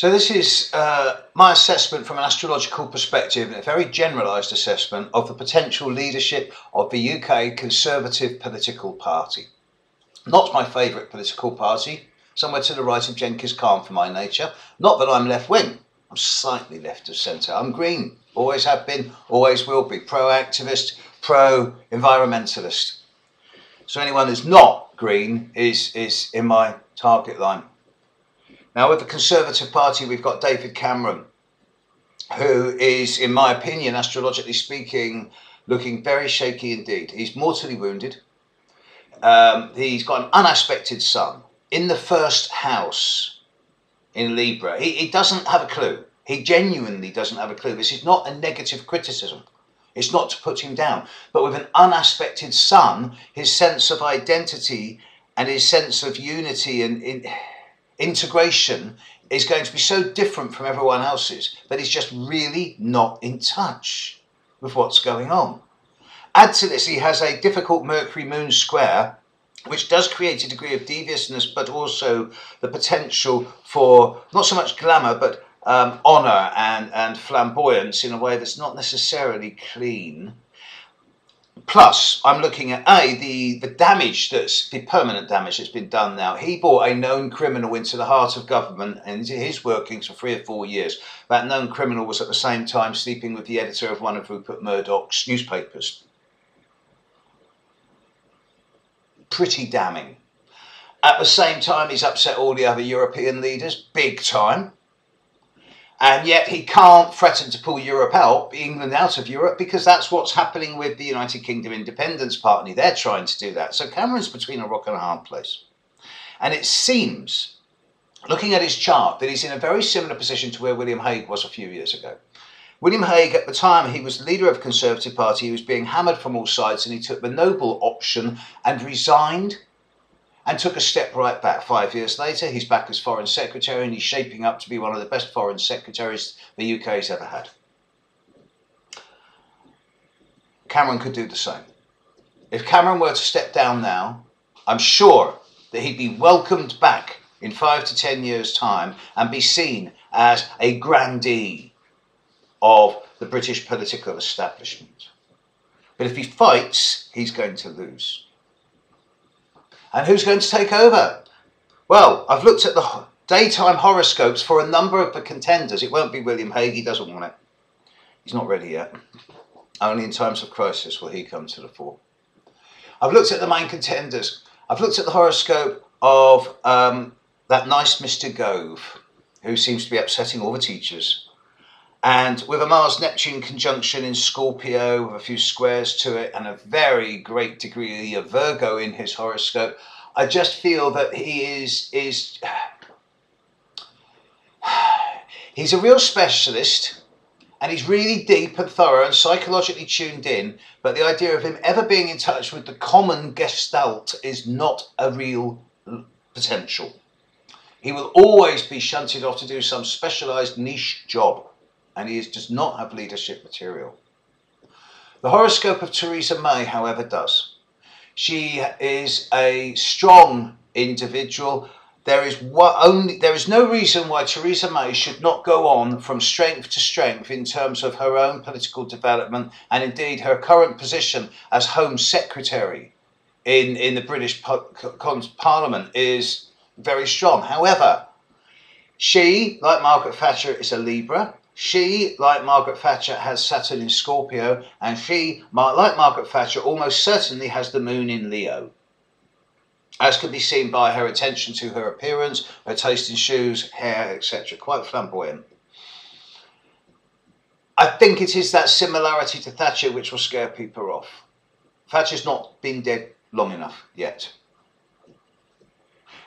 So this is my assessment from an astrological perspective, and a very generalised assessment of the potential leadership of the UK Conservative political party. Not my favourite political party, somewhere to the right of Genghis Khan for my nature. Not that I'm left-wing, I'm slightly left of centre. I'm green, always have been, always will be. Pro-activist, pro-environmentalist. So anyone who's not green is in my target line. Now with the Conservative Party, we've got David Cameron, who is, in my opinion, astrologically speaking, looking very shaky indeed. He's mortally wounded. He's got an unaspected sun in the first house in Libra. He doesn't have a clue. He genuinely doesn't have a clue. This is not a negative criticism. It's not to put him down. But with an unaspected sun, his sense of identity and his sense of unity and integration is going to be so different from everyone else's that he's just really not in touch with what's going on. Add to this, he has a difficult Mercury-Moon square, which does create a degree of deviousness, but also the potential for not so much glamour, but honour and flamboyance in a way that's not necessarily clean. Plus, I'm looking at the damage, the permanent damage that's been done now. He brought a known criminal into the heart of government and into his workings for 3 or 4 years. That known criminal was at the same time sleeping with the editor of one of Rupert Murdoch's newspapers. Pretty damning. At the same time, he's upset all the other European leaders, big time. And yet he can't threaten to pull England out of Europe, because that's what's happening with the United Kingdom Independence Party. They're trying to do that. So Cameron's between a rock and a hard place. And it seems, looking at his chart, that he's in a very similar position to where William Hague was a few years ago. William Hague, at the time, he was the leader of the Conservative Party. He was being hammered from all sides, and he took the noble option and resigned and took a step right back. 5 years later, he's back as Foreign Secretary, and he's shaping up to be one of the best Foreign Secretaries the UK's ever had. Cameron could do the same. If Cameron were to step down now, I'm sure that he'd be welcomed back in 5 to 10 years' time and be seen as a grandee of the British political establishment. But if he fights, he's going to lose. And who's going to take over? Well, I've looked at the daytime horoscopes for a number of the contenders. It won't be William Hague, he doesn't want it. He's not ready yet. Only in times of crisis will he come to the fore. I've looked at the main contenders. I've looked at the horoscope of that nice Mr. Gove, who seems to be upsetting all the teachers. And with a Mars-Neptune conjunction in Scorpio, with a few squares to it, and a very great degree of Virgo in his horoscope, I just feel that he's a real specialist, and he's really deep and thorough and psychologically tuned in, but the idea of him ever being in touch with the common gestalt is not a real potential. He will always be shunted off to do some specialised niche job, and he does not have leadership material. The horoscope of Theresa May, however, does. She is a strong individual. There is no reason why Theresa May should not go on from strength to strength in terms of her own political development, and indeed her current position as Home Secretary in the British Parliament is very strong. However, she, like Margaret Thatcher, is a Libra. She, like Margaret Thatcher, has Saturn in Scorpio, and she, like Margaret Thatcher, almost certainly has the moon in Leo, as can be seen by her attention to her appearance, her taste in shoes, hair, etc. Quite flamboyant. I think it is that similarity to Thatcher which will scare people off. Thatcher's not been dead long enough yet.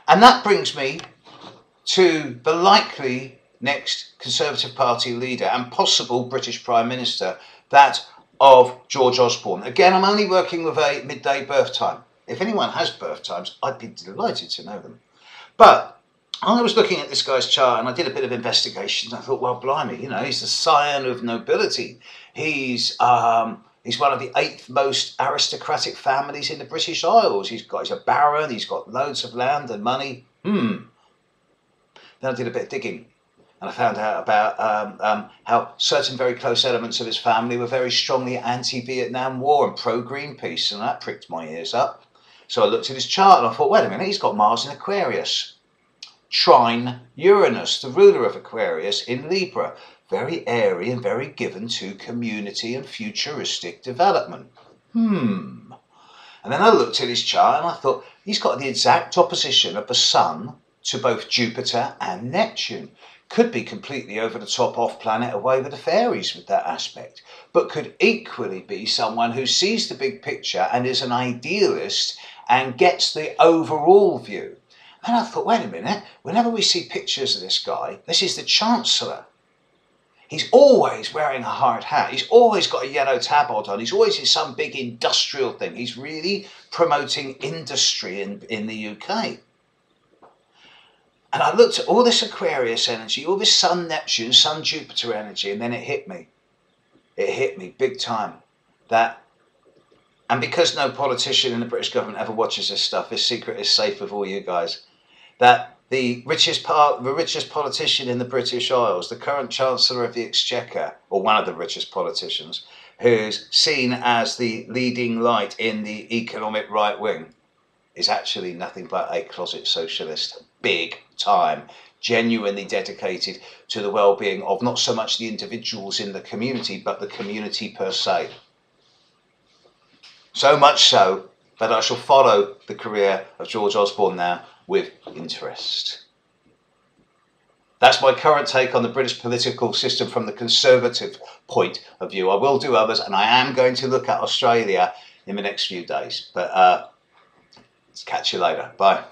And that brings me to the likely next Conservative Party leader and possible British Prime Minister, that of George Osborne. Again, I'm only working with a midday birth time. If anyone has birth times, I'd be delighted to know them. But I was looking at this guy's chart and I did a bit of investigation. And I thought, well, blimey, you know, he's the scion of nobility. He's one of the 8th most aristocratic families in the British Isles. He's a baron, he's got loads of land and money. Then I did a bit of digging. And I found out about how certain very close elements of his family were very strongly anti-Vietnam War and pro-Greenpeace, and that pricked my ears up. So I looked at his chart and I thought, wait a minute, he's got Mars in Aquarius. Trine Uranus, the ruler of Aquarius, in Libra. Very airy and very given to community and futuristic development. And then I looked at his chart and I thought, he's got the exact opposition of the Sun to both Jupiter and Neptune. Could be completely over the top off planet away with the fairies with that aspect, but could equally be someone who sees the big picture and is an idealist and gets the overall view. And I thought, wait a minute, whenever we see pictures of this guy, this is the Chancellor. He's always wearing a hard hat. He's always got a yellow tabard on. He's always in some big industrial thing. He's really promoting industry in the UK. And I looked at all this Aquarius energy, all this Sun Neptune, Sun Jupiter energy, and then it hit me. It hit me big time. And because no politician in the British government ever watches this stuff, this secret is safe with all you guys, that the richest politician in the British Isles, the current Chancellor of the Exchequer, or one of the richest politicians, who's seen as the leading light in the economic right wing, is actually nothing but a closet socialist, big time, genuinely dedicated to the well-being of not so much the individuals in the community, but the community per se. So much so that I shall follow the career of George Osborne now with interest. That's my current take on the British political system from the Conservative point of view. I will do others, and I am going to look at Australia in the next few days. But catch you later. Bye.